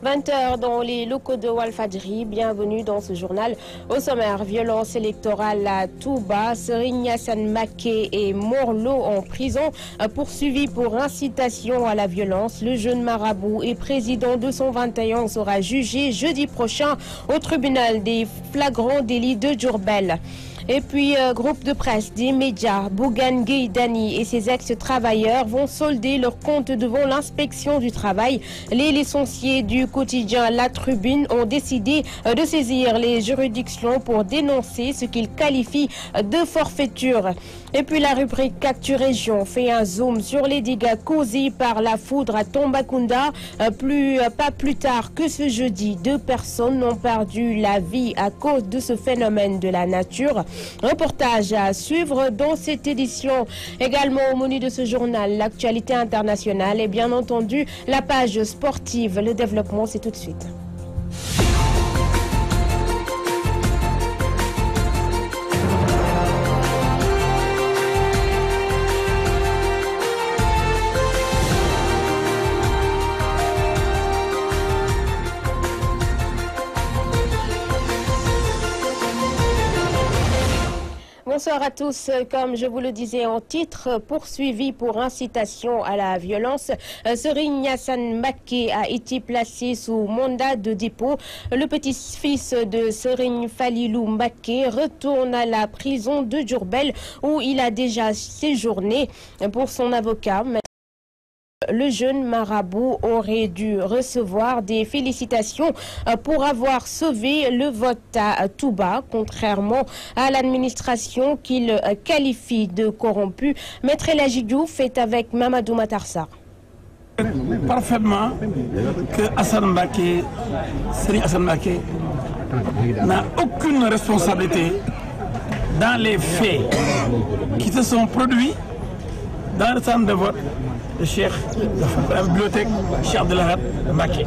20h dans les locaux de Walfadjri. Bienvenue dans ce journal. Au sommaire, violence électorale à Touba, Serigne Assane Mbacké et Morlo en prison, poursuivi pour incitation à la violence. Le jeune marabout et président 221 sera jugé jeudi prochain au tribunal des flagrants délits de Diourbel. Et puis, groupe de presse des médias, Bougane Gueye Dany et ses ex-travailleurs vont solder leur compte devant l'inspection du travail. Les licenciés du quotidien La Tribune ont décidé de saisir les juridictions pour dénoncer ce qu'ils qualifient de forfaiture. Et puis la rubrique Actu Région fait un zoom sur les dégâts causés par la foudre à Tambacounda. Pas plus tard que ce jeudi, 2 personnes ont perdu la vie à cause de ce phénomène de la nature. Reportage à suivre dans cette édition. Également au menu de ce journal, l'actualité internationale et bien entendu la page sportive. Le développement, c'est tout de suite. Bonsoir à tous. Comme je vous le disais en titre, poursuivi pour incitation à la violence, Serigne Assane Mbacké a été placé sous mandat de dépôt. Le petit-fils de Serigne Falilou Mbacké retourne à la prison de Diourbel où il a déjà séjourné. Pour son avocat, le jeune marabout aurait dû recevoir des félicitations pour avoir sauvé le vote à Touba, contrairement à l'administration qu'il qualifie de corrompue. Maître El Hadji Diouf est avec Mamadou Matar Sarr. Parfaitement que Serigne Assane Mbacké n'a aucune responsabilité dans les faits qui se sont produits dans le centre de vote de Cheikh, de la bibliothèque Cheikh Abdoul-Ahad Mbacké.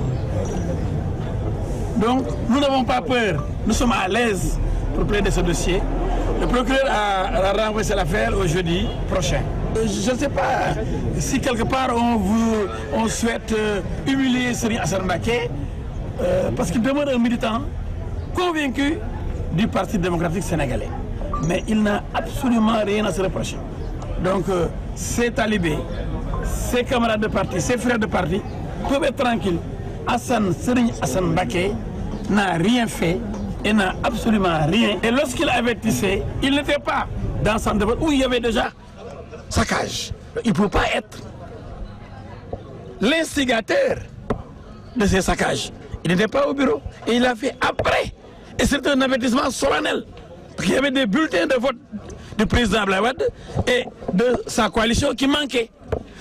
Donc, nous n'avons pas peur, nous sommes à l'aise pour plaider ce dossier. Le procureur a renvoyé l'affaire au jeudi prochain. Je ne sais pas si quelque part on souhaite humilier Serigne Assane Mbacké parce qu'il demeure un militant convaincu du Parti démocratique sénégalais. Mais il n'a absolument rien à se reprocher. Donc, ses talibés, ses camarades de parti, ses frères de parti peuvent être tranquilles. Serigne Assane Mbacké n'a rien fait et n'a absolument rien. Et lorsqu'il avertissait, il n'était pas dans le centre de vote où il y avait déjà saccage. Il ne peut pas être l'instigateur de ces saccages. Il n'était pas au bureau et il l'a fait après. Et c'est un avertissement solennel. Parce qu'il y avait des bulletins de vote du président Abdoulaye Wade et de sa coalition qui manquaient.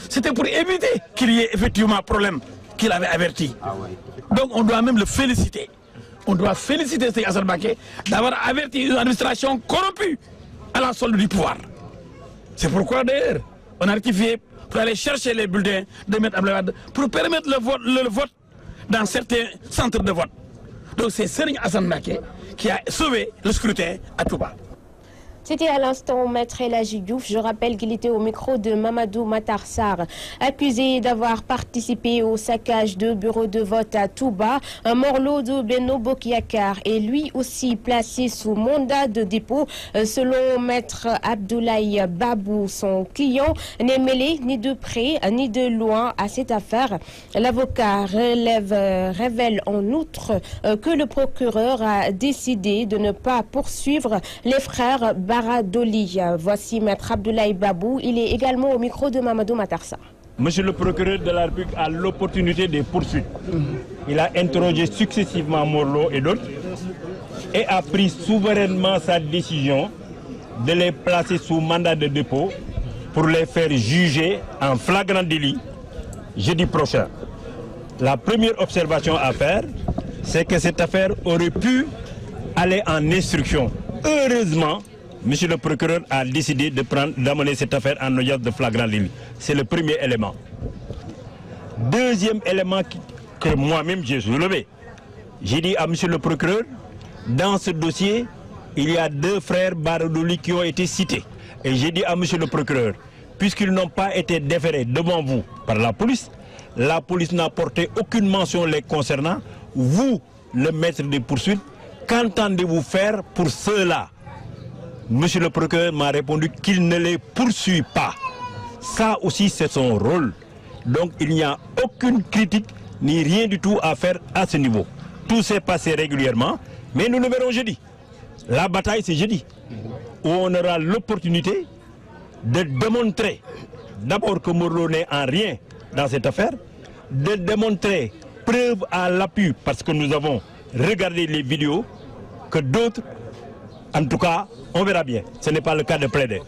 C'était pour éviter qu'il y ait effectivement un problème qu'il avait averti. Donc on doit même le féliciter. On doit féliciter Serigne Assane Mbacké d'avoir averti une administration corrompue à la solde du pouvoir. C'est pourquoi d'ailleurs on a rectifié pour aller chercher les bulletins de M. Abdoulaye Wade pour permettre le vote dans certains centres de vote. Donc c'est Serigne Assane Mbacké qui a sauvé le scrutin à Touba. C'était à l'instant Maître El Hadji Diouf. Je rappelle qu'il était au micro de Mamadou Matar Sarr. Accusé d'avoir participé au saccage de bureaux de vote à Touba, Morlo de Benno Bokk Yakaar est lui aussi placé sous mandat de dépôt. Selon Maître Abdoulaye Babou, son client n'est mêlé ni de près ni de loin à cette affaire. L'avocat révèle en outre que le procureur a décidé de ne pas poursuivre les frères Baradoli. Voici Maître Abdoulaye Babou. Il est également au micro de Mamadou Matar Sarr. Monsieur le procureur de la République a l'opportunité des poursuites. Il a interrogé successivement Morlo et d'autres et a pris souverainement sa décision de les placer sous mandat de dépôt pour les faire juger en flagrant délit jeudi prochain. La première observation à faire, c'est que cette affaire aurait pu aller en instruction. Heureusement, monsieur le procureur a décidé d'amener cette affaire en audience de flagrant délit. C'est le premier élément. Deuxième élément que moi-même j'ai soulevé. J'ai dit à monsieur le procureur, dans ce dossier, il y a 2 frères Baradoli qui ont été cités. Et j'ai dit à monsieur le procureur, puisqu'ils n'ont pas été déférés devant vous par la police, la police n'a porté aucune mention les concernant. Vous, le maître des poursuites, qu'entendez-vous faire pour cela? Monsieur le procureur m'a répondu qu'il ne les poursuit pas. Ça aussi, c'est son rôle. Donc, il n'y a aucune critique ni rien du tout à faire à ce niveau. Tout s'est passé régulièrement, mais nous le verrons jeudi. La bataille, c'est jeudi, où on aura l'opportunité de démontrer d'abord que Mor Lo n'est en rien dans cette affaire, de démontrer preuve à l'appui, parce que nous avons regardé les vidéos, que d'autres, en tout cas, on verra bien. Ce n'est pas le cas de plaider.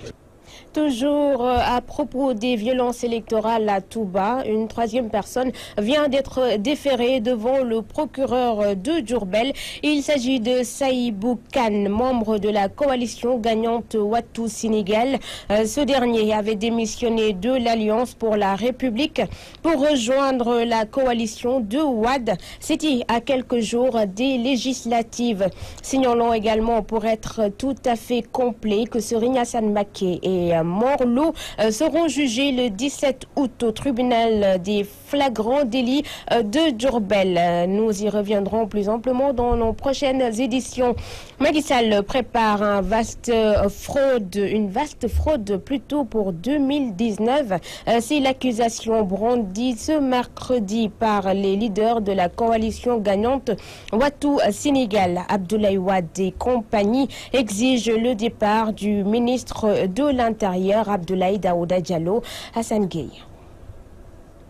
Toujours à propos des violences électorales à Touba, une troisième personne vient d'être déférée devant le procureur de Diourbel. Il s'agit de Saïbou Kane, membre de la coalition gagnante Wattu Sénégal. Ce dernier avait démissionné de l'Alliance pour la République pour rejoindre la coalition de Wade. C'était à quelques jours des législatives. Signalons également, pour être tout à fait complet, que Serigne Assane Mbacké et Mor Lo seront jugés le 17 août au tribunal des flagrants délits de Diourbel. Nous y reviendrons plus amplement dans nos prochaines éditions. Macky Sall prépare une vaste fraude plutôt pour 2019. C'est l'accusation brandie ce mercredi par les leaders de la coalition gagnante Wattu Sénégal. Abdoulaye Wade et compagnie exigent le départ du ministre de l'Intérieur, Abdoulaye Daouda Diallo. Hassan Gueye.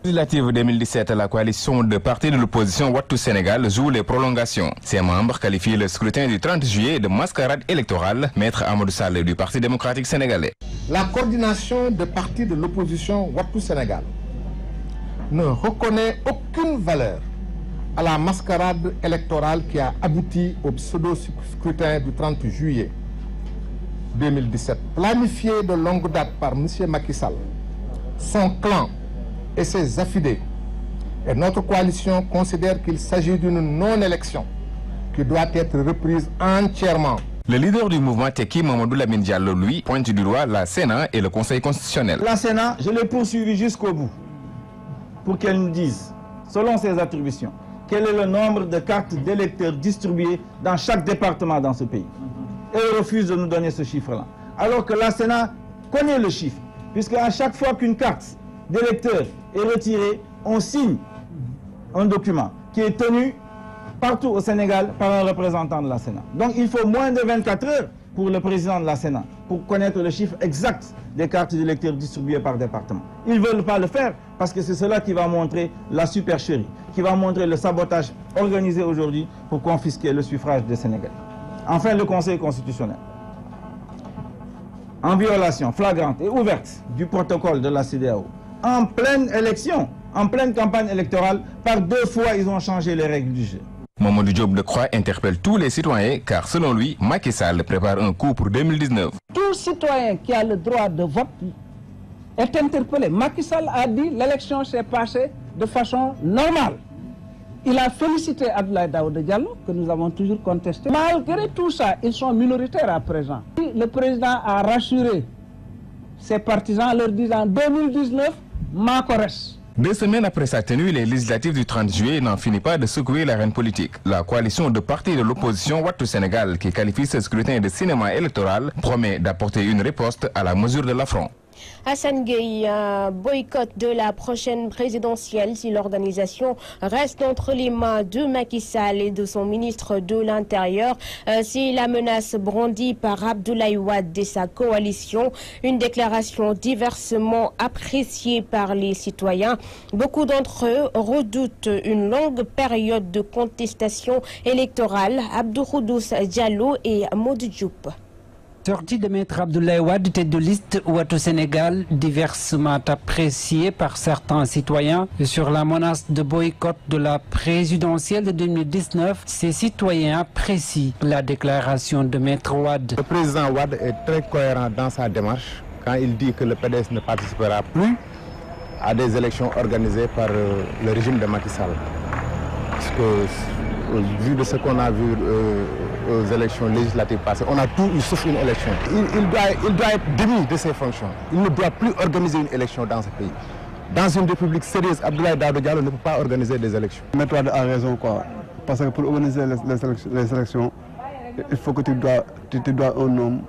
Législative 2017, la coalition de partis de l'opposition Wattu Sénégal joue les prolongations. Ses membres qualifient le scrutin du 30 juillet de mascarade électorale. Maître Amadou Sall du Parti démocratique sénégalais. La coordination de partis de l'opposition Wattu Sénégal ne reconnaît aucune valeur à la mascarade électorale qui a abouti au pseudo-scrutin du 30 juillet 2017. Planifié de longue date par M. Macky Sall, son clan et ses affidés, et notre coalition considère qu'il s'agit d'une non-élection qui doit être reprise entièrement. Le leader du mouvement Tekki, Mamadou Lamine Diallo, lui, pointe du doigt la Sénat et le Conseil constitutionnel. La Sénat, je l'ai poursuivi jusqu'au bout pour qu'elle nous dise, selon ses attributions, quel est le nombre de cartes d'électeurs distribuées dans chaque département dans ce pays. Et elle refuse de nous donner ce chiffre-là. Alors que la Sénat connaît le chiffre, puisque à chaque fois qu'une carte d'électeur est retirée, on signe un document qui est tenu partout au Sénégal par un représentant de la Sénat. Donc il faut moins de 24 heures pour le président de la Sénat pour connaître le chiffre exact des cartes d'électeurs distribuées par département. Ils ne veulent pas le faire parce que c'est cela qui va montrer la supercherie, qui va montrer le sabotage organisé aujourd'hui pour confisquer le suffrage des Sénégalais. Enfin, le Conseil constitutionnel, en violation flagrante et ouverte du protocole de la CEDEAO, en pleine élection, en pleine campagne électorale, par 2 fois, ils ont changé les règles du jeu. Mamadou Diop Decroix interpelle tous les citoyens car, selon lui, Macky Sall prépare un coup pour 2019. Tout citoyen qui a le droit de vote est interpellé. Macky Sall a dit que l'élection s'est passée de façon normale. Il a félicité Abdoulaye Daouda Diallo, que nous avons toujours contesté. Malgré tout ça, ils sont minoritaires à présent. Le président a rassuré ses partisans en leur disant 2019, Macorès. 2 semaines après sa tenue, les législatives du 30 juillet n'en finissent pas de secouer l'arène politique. La coalition de partis de l'opposition Wattu Sénégal, qui qualifie ce scrutin de cinéma électoral, promet d'apporter une riposte à la mesure de l'affront. Hassan Gueye, boycott de la prochaine présidentielle si l'organisation reste entre les mains de Macky Sall et de son ministre de l'Intérieur. C'est la menace brandie par Abdoulaye Wade et sa coalition. Une déclaration diversement appréciée par les citoyens. Beaucoup d'entre eux redoutent une longue période de contestation électorale. Abdou Khoudous Diallo et Modou Diop. Sortie de Maître Abdoulaye Wade, tête de liste Wattu Sénégal, diversement appréciée par certains citoyens. Sur la menace de boycott de la présidentielle de 2019, ces citoyens apprécient la déclaration de Maître Wade. Le président Wade est très cohérent dans sa démarche quand il dit que le PDS ne participera plus à des élections organisées par le régime de Macky Sall. Parce que, vu de ce qu'on a vu aux élections législatives passées, on a tout eu sauf une élection. Il doit être démis de ses fonctions. Il ne doit plus organiser une élection dans ce pays. Dans une république sérieuse, Abdoulaye Daouda Diallo ne peut pas organiser des élections. Méthode a raison, quoi. Parce que pour organiser les élections, il faut que tu dois un homme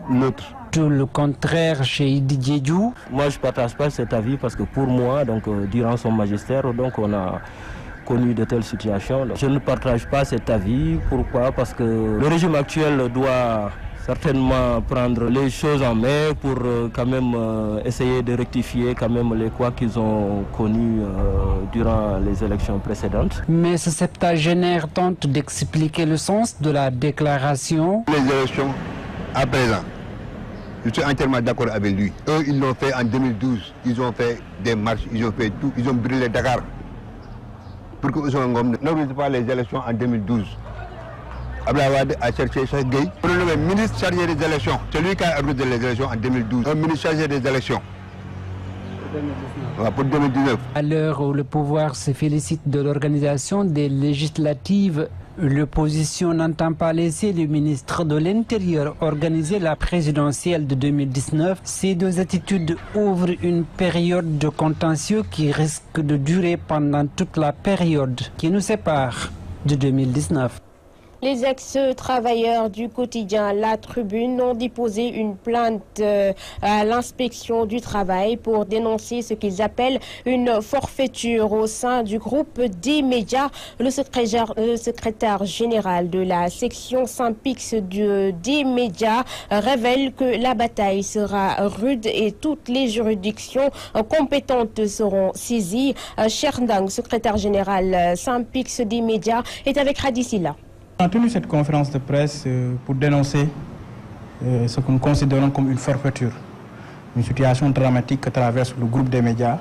neutre. Tout le contraire chez Idi Diédhiou. Moi, je ne partage pas cet avis parce que pour moi, donc, durant son magistère, donc, on a connu de telles situations. Je ne partage pas cet avis. Pourquoi? Parce que le régime actuel doit certainement prendre les choses en main pour quand même essayer de rectifier quand même les couacs qu'ils ont connus durant les élections précédentes. Mais ce septagénaire tente d'expliquer le sens de la déclaration. Les élections à présent, je suis entièrement d'accord avec lui. Eux, ils l'ont fait en 2012. Ils ont fait des marches, ils ont fait tout. Ils ont brûlé Dakar. Pour que Ousmane Ngom n'organise pas les élections en 2012. Abdoulaye Wade a cherché Cheikh Gueye pour le nommer ministre chargé des élections. C'est lui qui a organisé les élections en 2012. Un ministre chargé des élections. Pour 2019. À l'heure où le pouvoir se félicite de l'organisation des législatives, l'opposition n'entend pas laisser le ministre de l'Intérieur organiser la présidentielle de 2019. Ces deux attitudes ouvrent une période de contentieux qui risque de durer pendant toute la période qui nous sépare de 2019. Les ex-travailleurs du quotidien La Tribune ont déposé une plainte à l'inspection du travail pour dénoncer ce qu'ils appellent une forfaiture au sein du groupe des médias. Le secrétaire général de la section Saint-Pix des médias révèle que la bataille sera rude et toutes les juridictions compétentes seront saisies. Cherdang, secrétaire général Saint-Pix des médias, est avec Radissila. On a tenu cette conférence de presse pour dénoncer ce que nous considérons comme une forfaiture, une situation dramatique que traverse le groupe des médias,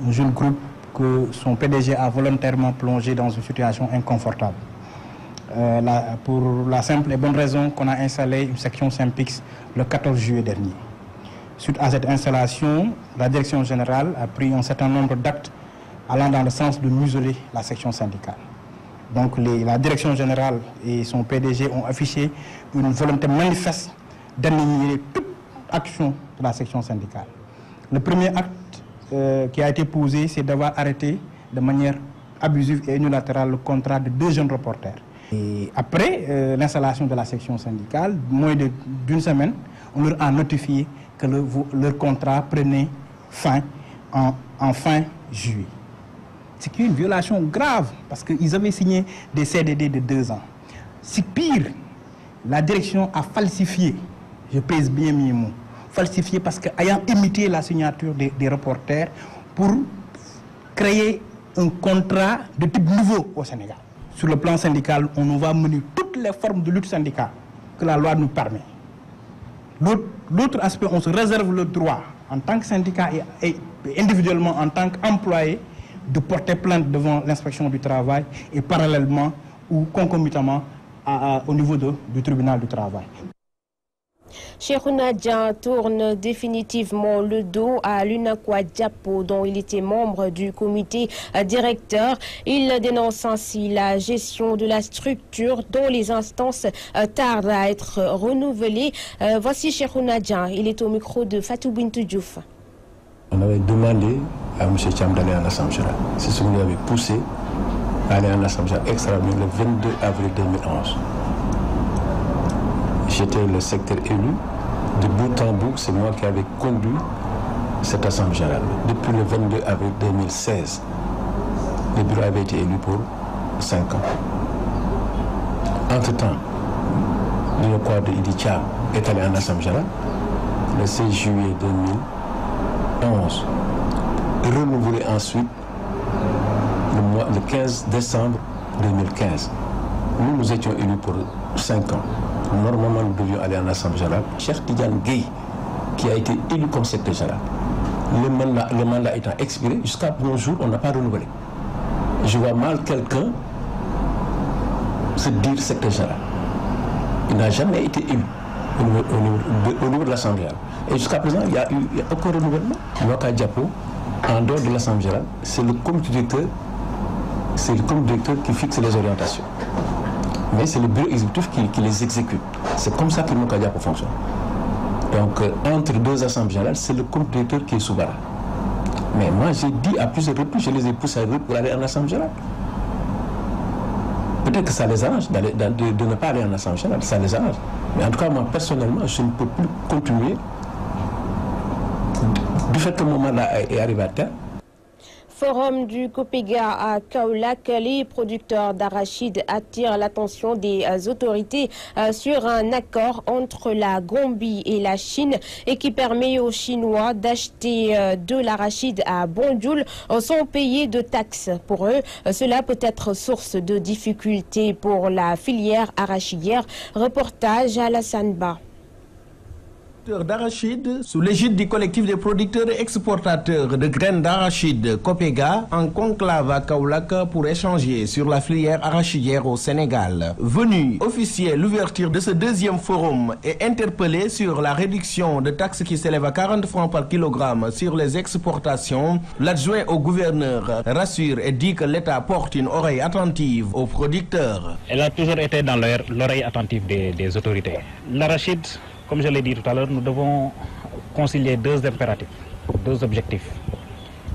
un jeune groupe que son PDG a volontairement plongé dans une situation inconfortable. Pour la simple et bonne raison qu'on a installé une section Saint-Pix le 14 juillet dernier. Suite à cette installation, la direction générale a pris un certain nombre d'actes allant dans le sens de museler la section syndicale. Donc la direction générale et son PDG ont affiché une volonté manifeste d'annihiler toute action de la section syndicale. Le premier acte qui a été posé, c'est d'avoir arrêté de manière abusive et unilatérale le contrat de 2 jeunes reporters. Et après l'installation de la section syndicale, moins d'une semaine, on leur a notifié que leur contrat prenait fin en fin juillet. C'est une violation grave parce qu'ils avaient signé des CDD de 2 ans. C'est pire, la direction a falsifié, je pèse bien mes mots, falsifié parce qu'ayant imité la signature des reporters pour créer un contrat de type nouveau au Sénégal. Sur le plan syndical, on nous va mener toutes les formes de lutte syndicale que la loi nous permet. L'autre aspect, on se réserve le droit en tant que syndicat et individuellement en tant qu'employé de porter plainte devant l'inspection du travail et parallèlement ou concomitamment au niveau du tribunal du travail. Cheikhouna Dian tourne définitivement le dos à l'UNACOIS Diapo, dont il était membre du comité directeur. Il dénonce ainsi la gestion de la structure dont les instances tardent à être renouvelées. Voici Cheikhouna Dian, il est au micro de Fatou Bintou Diouf. On avait demandé à M. Thiam d'aller en Assemblée générale. C'est ce qui nous avait poussé à aller en Assemblée générale extraordinaire le 22 avril 2011. J'étais le secrétaire élu. De bout en bout, c'est moi qui avais conduit cette Assemblée générale. Depuis le 22 avril 2016, le bureau avait été élu pour 5 ans. Entre-temps, le corps de Idi Thiam est allé en Assemblée générale le 16 juillet 2011. Renouvelé ensuite le 15 décembre 2015. Nous étions élus pour 5 ans. Normalement, nous devions aller en Assemblée générale. Cheikh Tidiane Gueye, qui a été élu comme secrétaire général, le mandat étant expiré, jusqu'à nos jours, on n'a pas renouvelé. Je vois mal quelqu'un se dire secrétaire général. Il n'a jamais été élu au niveau de l'Assemblée générale. Et jusqu'à présent, il n'y a eu aucun renouvellement. L'UNACOIS Diapo, en dehors de l'Assemblée générale, c'est le comité directeur qui fixe les orientations. Mais c'est le bureau exécutif qui les exécute. C'est comme ça que l'UNACOIS Diapo fonctionne. Donc, entre 2 assemblées générales, c'est le comité directeur qui est souverain. Mais moi, j'ai dit à plusieurs reprises, je les ai poussés pour aller en Assemblée générale. Peut-être que ça les arrange de ne pas aller en Assemblée générale, ça les arrange. Mais en tout cas, moi, personnellement, je ne peux plus continuer du fait que mon mandat est arrivé à terme. Forum du Copega à Kaolack, les producteurs d'arachides attirent l'attention des autorités sur un accord entre la Gambie et la Chine et qui permet aux Chinois d'acheter de l'arachide à Banjul sans payer de taxes. Pour eux, cela peut être source de difficultés pour la filière arachidière. Reportage à Alassane Ba. D'arachide sous l'égide du collectif des producteurs et exportateurs de graines d'arachide Copega en conclave à Kaolack pour échanger sur la filière arachidière au Sénégal. Venu officier l'ouverture de ce deuxième forum et interpellé sur la réduction de taxes qui s'élève à 40 francs par kilogramme sur les exportations, l'adjoint au gouverneur rassure et dit que l'État porte une oreille attentive aux producteurs. Elle a toujours été dans l'oreille attentive des autorités. L'arachide, comme je l'ai dit tout à l'heure, nous devons concilier deux impératifs, deux objectifs.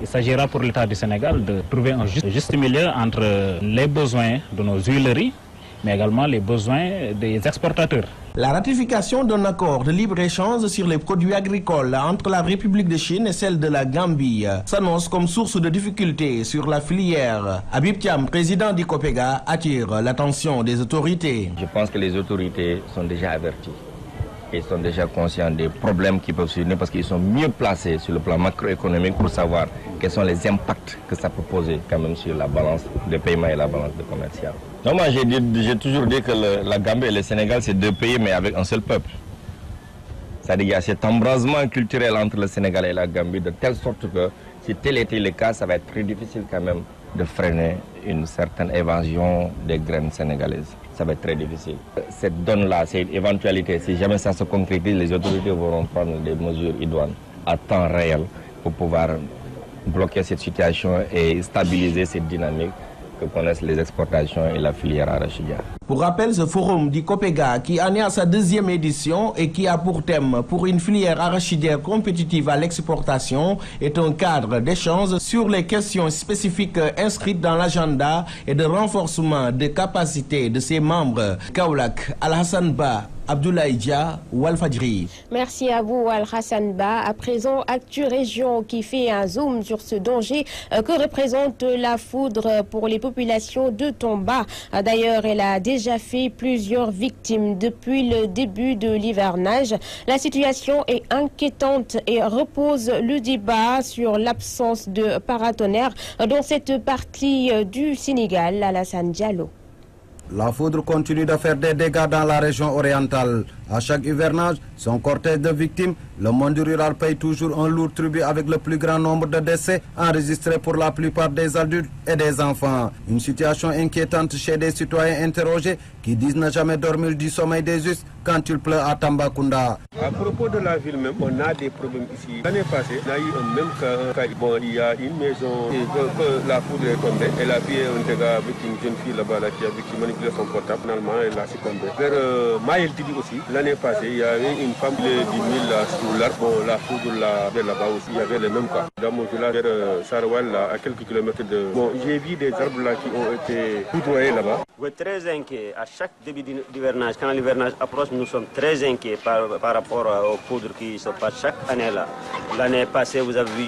Il s'agira pour l'État du Sénégal de trouver un juste milieu entre les besoins de nos huileries, mais également les besoins des exportateurs. La ratification d'un accord de libre-échange sur les produits agricoles entre la République de Chine et celle de la Gambie s'annonce comme source de difficultés sur la filière. Habib Thiam, président du Copega, attire l'attention des autorités. Je pense que les autorités sont déjà averties. Ils sont déjà conscients des problèmes qui peuvent survenir parce qu'ils sont mieux placés sur le plan macroéconomique pour savoir quels sont les impacts que ça peut poser quand même sur la balance de paiement et la balance de commercial. Non, moi j'ai toujours dit que la Gambie et le Sénégal c'est deux pays mais avec un seul peuple. C'est-à-dire qu'il y a cet embrasement culturel entre le Sénégal et la Gambie de telle sorte que si tel était le cas, ça va être très difficile quand même de freiner une certaine évasion des graines sénégalaises. Ça va être très difficile. Cette donne-là, cette éventualité, si jamais ça se concrétise, les autorités vont prendre des mesures idoines à temps réel pour pouvoir bloquer cette situation et stabiliser cette dynamique que connaissent les exportations et la filière arachidière. Pour rappel, ce forum du Copega qui en est à sa deuxième édition et qui a pour thème pour une filière arachidière compétitive à l'exportation est un cadre d'échange sur les questions spécifiques inscrites dans l'agenda et de renforcement des capacités de ses membres. Kaolack, Alassane Ba, Abdoulaye Dia, Walfadjri. Merci à vous, Al-Hassan Ba. À présent, Actu Région qui fait un zoom sur ce danger que représente la foudre pour les populations de Tomba. D'ailleurs, elle a déjà fait plusieurs victimes depuis le début de l'hivernage. La situation est inquiétante et repose le débat sur l'absence de paratonnerre dans cette partie du Sénégal. Alassane Diallo. La foudre continue de faire des dégâts dans la région orientale. À chaque hivernage, son cortège de victimes, le monde rural paye toujours un lourd tribut avec le plus grand nombre de décès enregistrés pour la plupart des adultes et des enfants. Une situation inquiétante chez des citoyens interrogés qui disent ne jamais dormir du sommeil des justes quand il pleut à Tambacounda. À propos de la ville même, on a des problèmes ici. L'année passée, on a eu un même cas. Bon, il y a une maison que la foudre est tombée. Elle a fait un dégât avec une jeune fille là-bas qui manipulait son portable. Finalement, elle a succombé. Vers Maël Didi aussi, l'année passée, il y avait une femme du Nil sous l'arbre. Bon, la foudre là-bas aussi, il y avait les mêmes cas. Dans mon village, vers Sarawal, à quelques kilomètres de... Bon, j'ai vu des arbres là qui ont été foudroyés là-bas. Vous êtes très inquiet. À chaque début d'hivernage, quand l'hivernage approche, nous sommes très inquiets par rapport aux foudres qui se passent chaque année là. L'année passée, vous avez vu,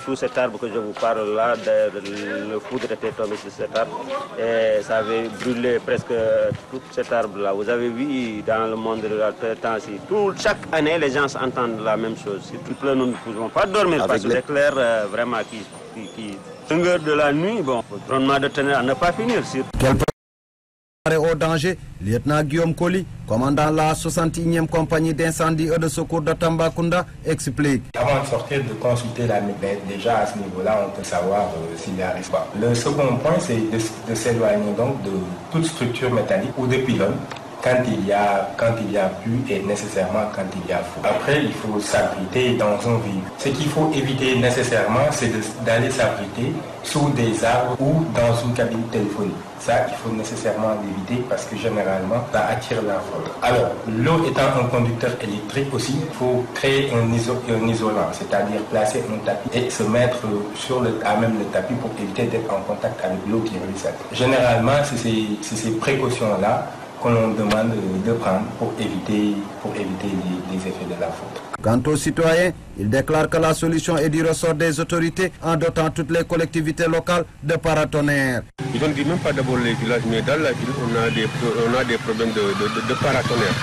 sous cet arbre que je vous parle là, le foudre était tombé sur cet arbre et ça avait brûlé presque tout cet arbre là. Vous avez vu dans le monde rural, chaque année, les gens entendent la même chose. Si il pleut, nous ne pouvons pas dormir parce que l'éclair vraiment qui longueur de la nuit, bon, rendement de tonnerre à ne pas finir. Au danger, lieutenant Guillaume Colli, commandant la 61e compagnie d'incendie et de secours de Tambacounda, explique. Avant de sortir, de consulter la médaille, déjà à ce niveau-là, on peut savoir s'il n'y arrive pas. Le second point, c'est de s'éloigner donc de toute structure métallique ou de pylône quand il y a pluie et nécessairement quand il y a froid. Après, il faut s'abriter dans un vide. Ce qu'il faut éviter nécessairement, c'est d'aller s'abriter sous des arbres ou dans une cabine téléphonique. Ça, il faut nécessairement l'éviter parce que généralement, ça attire la fraude. Alors, l'eau étant un conducteur électrique aussi, il faut créer un isolant, c'est-à-dire placer un tapis et se mettre à même le tapis pour éviter d'être en contact avec l'eau qui ruisselle. Généralement, c'est ces précautions-là que l'on demande de prendre pour éviter les effets de la faute. Quant aux citoyens, ils déclarent que la solution est du ressort des autorités en dotant toutes les collectivités locales de paratonnerres. Je ne dis même pas d'abord les villages, mais dans la ville, on a des problèmes de paratonnerres.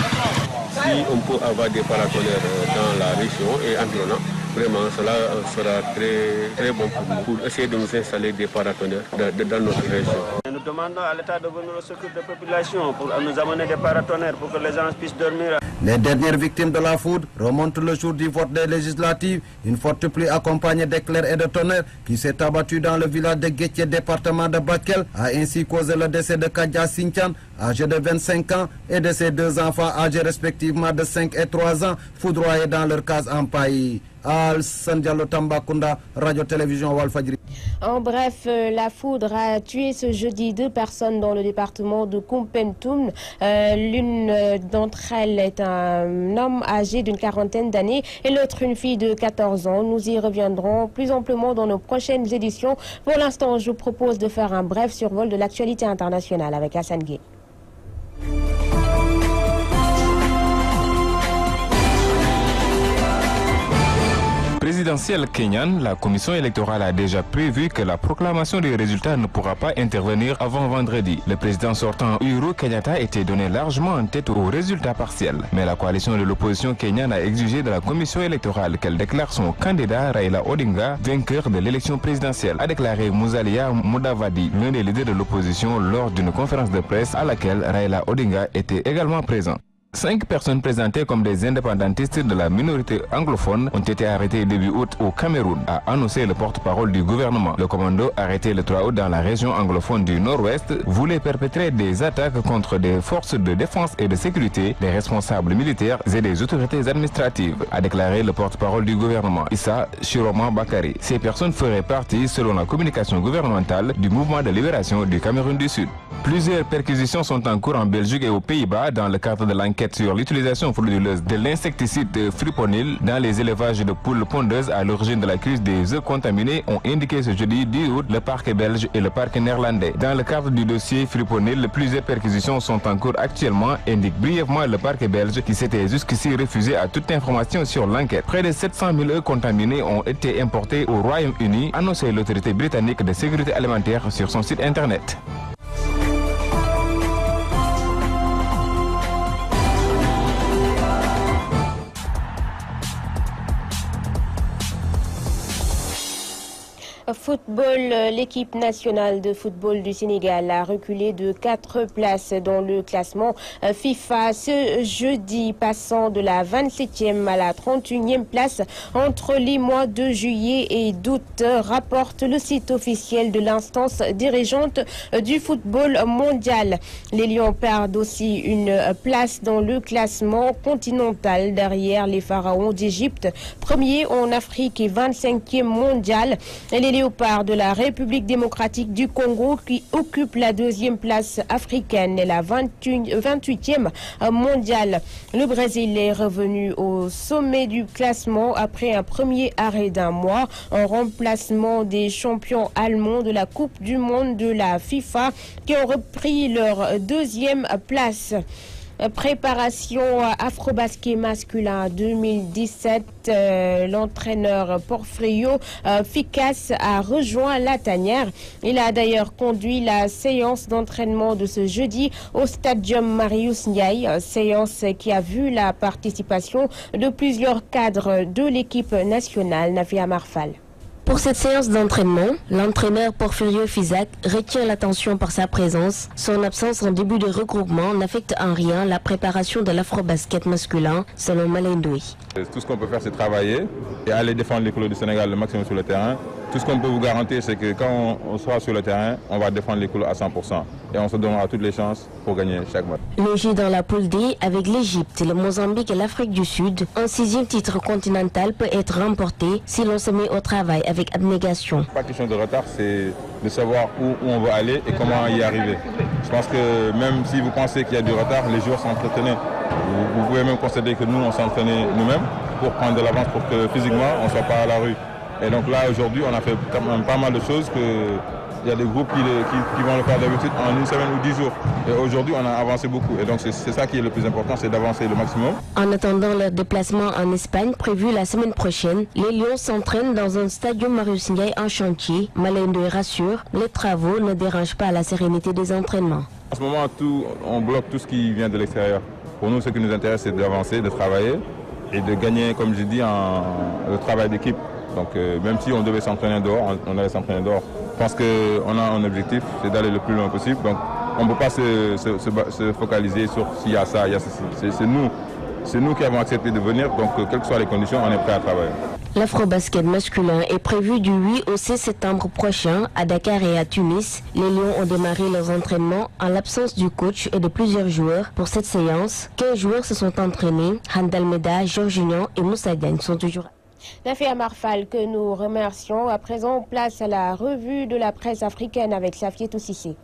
Si on peut avoir des paratonnerres dans la région et environnant, vraiment cela sera très, très bon pour nous, pour essayer de nous installer des paratonnerres dans notre région. Nous demandons à l'État de venir au secours des populations pour nous amener des paratonnerres pour que les gens puissent dormir. Les dernières victimes de la foudre remontent le jour du vote des législatives. Une forte pluie accompagnée d'éclairs et de tonnerres qui s'est abattue dans le village de Guétié, département de Bakel, a ainsi causé le décès de Kadja Sintian, âgé de 25 ans, et de ses deux enfants âgés respectivement de 5 et 3 ans, foudroyés dans leur case en paille. Al-San Diallo Tambacounda, Radio-Télévision Walfadjri. En bref, la foudre a tué ce jeudi 2 personnes dans le département de Koumpentoum. L'une d'entre elles est un homme âgé d'une quarantaine d'années et l'autre une fille de 14 ans. Nous y reviendrons plus amplement dans nos prochaines éditions. Pour l'instant, je vous propose de faire un bref survol de l'actualité internationale avec Hassan Gueye. Présidentielle kenyane, la commission électorale a déjà prévu que la proclamation des résultats ne pourra pas intervenir avant vendredi. Le président sortant Uhuru Kenyatta était donné largement en tête aux résultats partiels. Mais la coalition de l'opposition kenyane a exigé de la commission électorale qu'elle déclare son candidat Raila Odinga vainqueur de l'élection présidentielle, a déclaré Musalia Mudavadi, l'un des leaders de l'opposition, lors d'une conférence de presse à laquelle Raila Odinga était également présent. 5 personnes présentées comme des indépendantistes de la minorité anglophone ont été arrêtées début août au Cameroun, a annoncé le porte-parole du gouvernement. Le commando, arrêté le 3 août dans la région anglophone du Nord-Ouest, voulait perpétrer des attaques contre des forces de défense et de sécurité, des responsables militaires et des autorités administratives, a déclaré le porte-parole du gouvernement, Issa Chiroma Bakari. Ces personnes feraient partie, selon la communication gouvernementale, du mouvement de libération du Cameroun du Sud. Plusieurs perquisitions sont en cours en Belgique et aux Pays-Bas dans le cadre de l'enquête sur l'utilisation frauduleuse de l'insecticide Friponil dans les élevages de poules pondeuses à l'origine de la crise des œufs contaminés, ont indiqué ce jeudi 10 août le parquet belge et le parquet néerlandais. Dans le cadre du dossier Friponil, plusieurs perquisitions sont en cours actuellement, indique brièvement le parquet belge qui s'était jusqu'ici refusé à toute information sur l'enquête. Près de 700 000 œufs contaminés ont été importés au Royaume-Uni, annoncé l'autorité britannique de sécurité alimentaire sur son site internet. Football, l'équipe nationale de football du Sénégal a reculé de 4 places dans le classement FIFA ce jeudi, passant de la 27e à la 31e place entre les mois de juillet et d'août, rapporte le site officiel de l'instance dirigeante du football mondial. Les Lions perdent aussi une place dans le classement continental derrière les Pharaons d'Égypte, premier en Afrique et 25e mondial. Et les Léopards de la République démocratique du Congo qui occupent la 2e place africaine et la 28e mondiale. Le Brésil est revenu au sommet du classement après un premier arrêt d'un mois en remplacement des champions allemands de la Coupe du monde de la FIFA qui ont repris leur 2e place. Préparation Afrobasket masculin 2017, l'entraîneur Porfirio Ficas a rejoint la tanière. Il a d'ailleurs conduit la séance d'entraînement de ce jeudi au Stadium Marius Ndiaye, séance qui a vu la participation de plusieurs cadres de l'équipe nationale. Nafia Marfal. Pour cette séance d'entraînement, l'entraîneur Porfirio Fisac retient l'attention par sa présence. Son absence en début de regroupement n'affecte en rien la préparation de l'afro-basket masculin, selon Malendoui. Tout ce qu'on peut faire, c'est travailler et aller défendre les couleurs du Sénégal le maximum sur le terrain. Tout ce qu'on peut vous garantir, c'est que quand on sera sur le terrain, on va défendre les couleurs à 100%. Et on se donnera toutes les chances pour gagner chaque match. Logé dans la poule D avec l'Égypte, le Mozambique et l'Afrique du Sud, un 6e titre continental peut être remporté si l'on se met au travail avec abnégation. Pas question de retard, c'est de savoir où on veut aller et comment y arriver. Je pense que même si vous pensez qu'il y a du retard, les joueurs s'entretenaient. Vous pouvez même constater que nous, on s'entraînait nous-mêmes pour prendre de l'avance pour que physiquement, on ne soit pas à la rue. Et donc là, aujourd'hui, on a fait quand même pas mal de choses il y a des groupes qui vont le faire d'habitude en une semaine ou 10 jours. Et aujourd'hui, on a avancé beaucoup. Et donc, c'est ça qui est le plus important, c'est d'avancer le maximum. En attendant leur déplacement en Espagne, prévu la semaine prochaine, les Lions s'entraînent dans un stadium Marius Ndiaye en chantier. Malendo rassure, les travaux ne dérangent pas la sérénité des entraînements. En ce moment, on bloque tout ce qui vient de l'extérieur. Pour nous, ce qui nous intéresse, c'est d'avancer, de travailler et de gagner, comme je dis, le travail d'équipe. Donc même si on devait s'entraîner dehors, on allait s'entraîner dehors. Je pense qu'on a un objectif, c'est d'aller le plus loin possible. Donc on ne peut pas se focaliser sur s'il y a ça, il y a ceci. C'est nous qui avons accepté de venir, donc quelles que soient les conditions, on est prêt à travailler. L'afro-basket masculin est prévu du 8 au 16 septembre prochain à Dakar et à Tunis. Les Lions ont démarré leurs entraînements en l'absence du coach et de plusieurs joueurs. Pour cette séance, 15 joueurs se sont entraînés. Handal Meda, Georginian et Moussa Diagne sont toujours là. Nafia Marfal, que nous remercions. À présent, place à la revue de la presse africaine avec Safietou Cissé.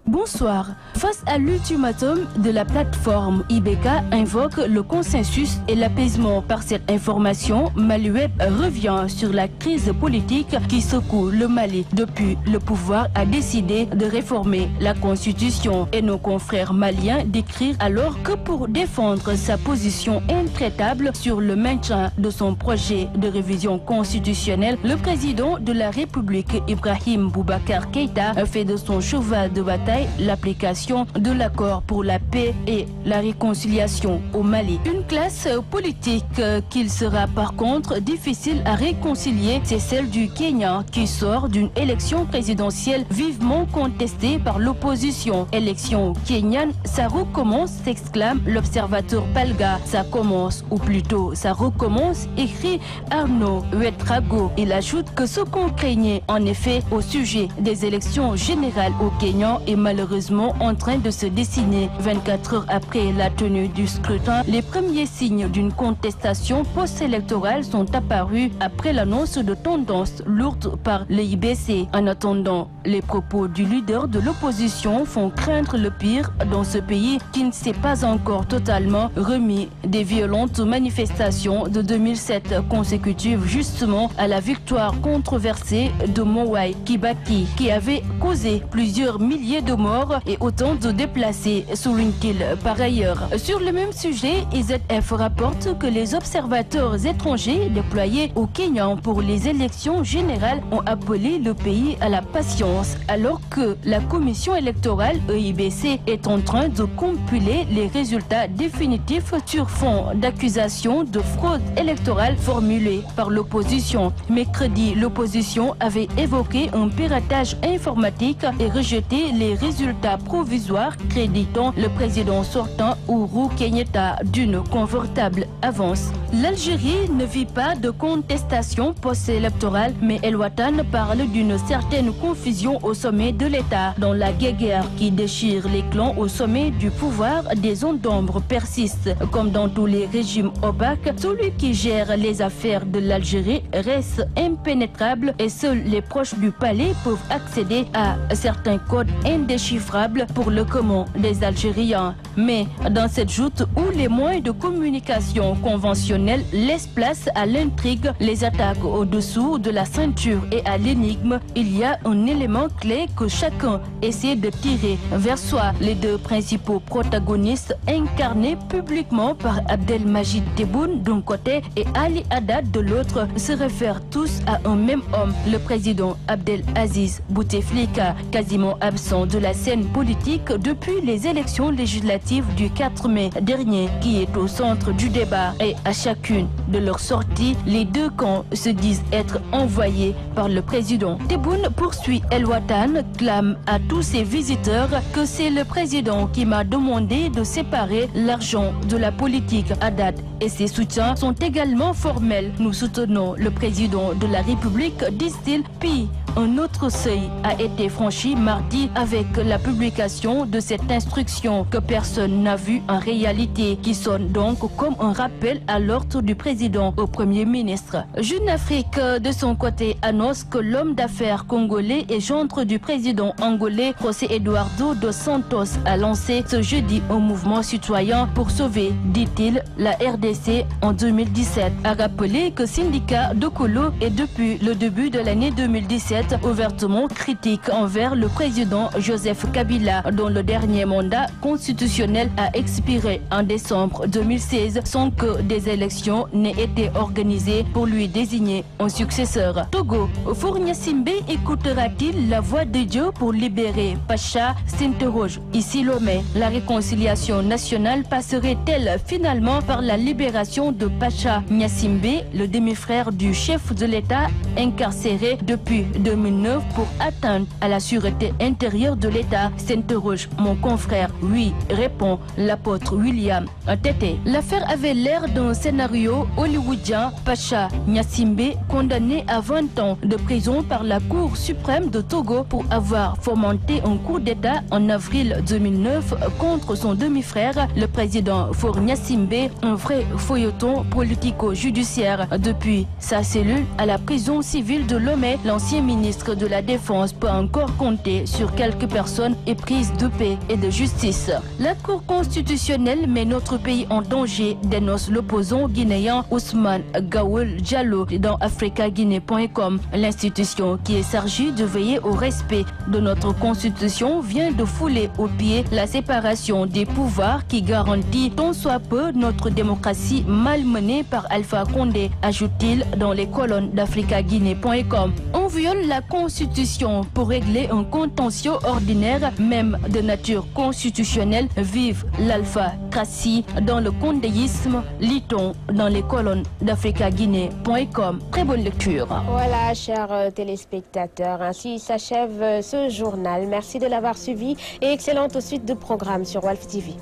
Bonsoir. Face à l'ultimatum de la plateforme, IBK invoque le consensus et l'apaisement. Par cette information, Maliweb revient sur la crise politique qui secoue le Mali. Depuis, le pouvoir a décidé de réformer la constitution et nos confrères maliens décrivent alors que pour défendre sa position intraitable sur le maintien de son projet de révision constitutionnelle, le président de la République, Ibrahim Boubacar Keïta, a fait de son cheval de bataille l'application de l'accord pour la paix et la réconciliation au Mali. Une classe politique qu'il sera par contre difficile à réconcilier, c'est celle du Kenya qui sort d'une élection présidentielle vivement contestée par l'opposition. Élection kenyane, ça recommence, s'exclame l'observateur Palga. Ça commence, ou plutôt ça recommence, écrit Arnaud Ouedraogo. Il ajoute que ce qu'on craignait en effet au sujet des élections générales au Kenya est malheureusement en train de se dessiner. 24 heures après la tenue du scrutin, les premiers signes d'une contestation post-électorale sont apparus après l'annonce de tendances lourdes par l'IBC. En attendant, les propos du leader de l'opposition font craindre le pire dans ce pays qui ne s'est pas encore totalement remis des violentes manifestations de 2007 consécutives justement à la victoire controversée de Mwai Kibaki qui avait causé plusieurs milliers de morts et autant de déplacés, souligne-t-il par ailleurs. Sur le même sujet, IZF rapporte que les observateurs étrangers déployés au Kenya pour les élections générales ont appelé le pays à la patience, alors que la commission électorale EIBC est en train de compiler les résultats définitifs sur fond d'accusations de fraude électorale formulées par l'opposition. Mercredi, l'opposition avait évoqué un piratage informatique et rejeté les résultats provisoires créditant le président sortant Uhuru Kenyatta d'une confortable avance. L'Algérie ne vit pas de contestation post-électorale, mais El Watan parle d'une certaine confusion au sommet de l'État. Dans la guerre qui déchire les clans au sommet du pouvoir, des zones d'ombre persistent. Comme dans tous les régimes opaques, celui qui gère les affaires de l'Algérie reste impénétrable et seuls les proches du palais peuvent accéder à certains codes indéchiffrables pour le commun des Algériens. Mais dans cette joute où les moyens de communication conventionnels laissent place à l'intrigue, les attaques au-dessous de la ceinture et à l'énigme, il y a un élément clé que chacun essaie de tirer vers soi. Les deux principaux protagonistes, incarnés publiquement par Abdelmajid Tebboune d'un côté et Ali Haddad de l'autre, se réfèrent tous à un même homme, le président Abdelaziz Bouteflika, quasiment absent de la scène politique depuis les élections législatives du 4 mai dernier, qui est au centre du débat. Et à chacune de leur sortie, les deux camps se disent être envoyés par le président. Tebboune poursuit El Watan, clame à tous ses visiteurs que c'est le président qui m'a demandé de séparer l'argent de la politique. À date, et ses soutiens sont également formels. Nous soutenons le président de la République, disent-ils. Puis, un autre seuil a été franchi mardi avec la publication de cette instruction que personne n'a vue en réalité, qui sonne donc comme un rappel à l'ordre du président au Premier ministre. Jeune Afrique, de son côté, annonce que l'homme d'affaires congolais et gendre du président angolais José Eduardo dos Santos a lancé ce jeudi un mouvement citoyen pour sauver, dit-il, la RDC en 2017. A rappelé que syndicat Dokolo est depuis le début de l'année 2017 ouvertement critique envers le président Joseph Kabila, dont le dernier mandat constitutionnel a expiré en décembre 2016 sans que des élections n'aient été organisées pour lui désigner un successeur. Togo, Fournier-Simbe écoutera-t-il la voix de Dieu pour libérer Pacha, s'interroge ici Lomé. La réconciliation nationale passerait-elle finalement par la libération de Pacha Gnassingbé, le demi-frère du chef de l'État incarcéré depuis 2009 pour atteinte à la sûreté intérieure de l'État, s'interroge mon confrère. Oui, répond l'apôtre William Tété. L'affaire avait l'air d'un scénario hollywoodien. Pacha Gnassingbé, condamné à 20 ans de prison par la Cour suprême de Togo pour avoir fomenté un coup d'État en avril 2009 contre son demi-frère, le président Faure Gnassingbé, un vrai feuilleton politico-judiciaire. Depuis sa cellule à la prison civile de Lomé, l'ancien ministre de la Défense peut encore compter sur quelques personnes éprises de paix et de justice. La Cour constitutionnelle met notre pays en danger, dénonce l'opposant guinéen Ousmane Gaoul Diallo dans africaguinée.com. L'institution qui est chargée de veiller au respect de notre constitution vient de fouler aux pieds la séparation des pouvoirs qui garantit tant soit peu notre démocratie malmenée par Alpha Condé, ajoute-t-il dans les colonnes d'africaguinée.com. On viole la constitution pour régler un contentieux ordinaire, même de nature constitutionnelle. Vive l'alpha-cratie dans le condéisme, lit-on dans les colonnes d'africaguinée.com. Très bonne lecture. Voilà, chers téléspectateurs, ainsi s'achève ce journal. Merci de l'avoir suivi et excellente suite de programmes sur Walf TV.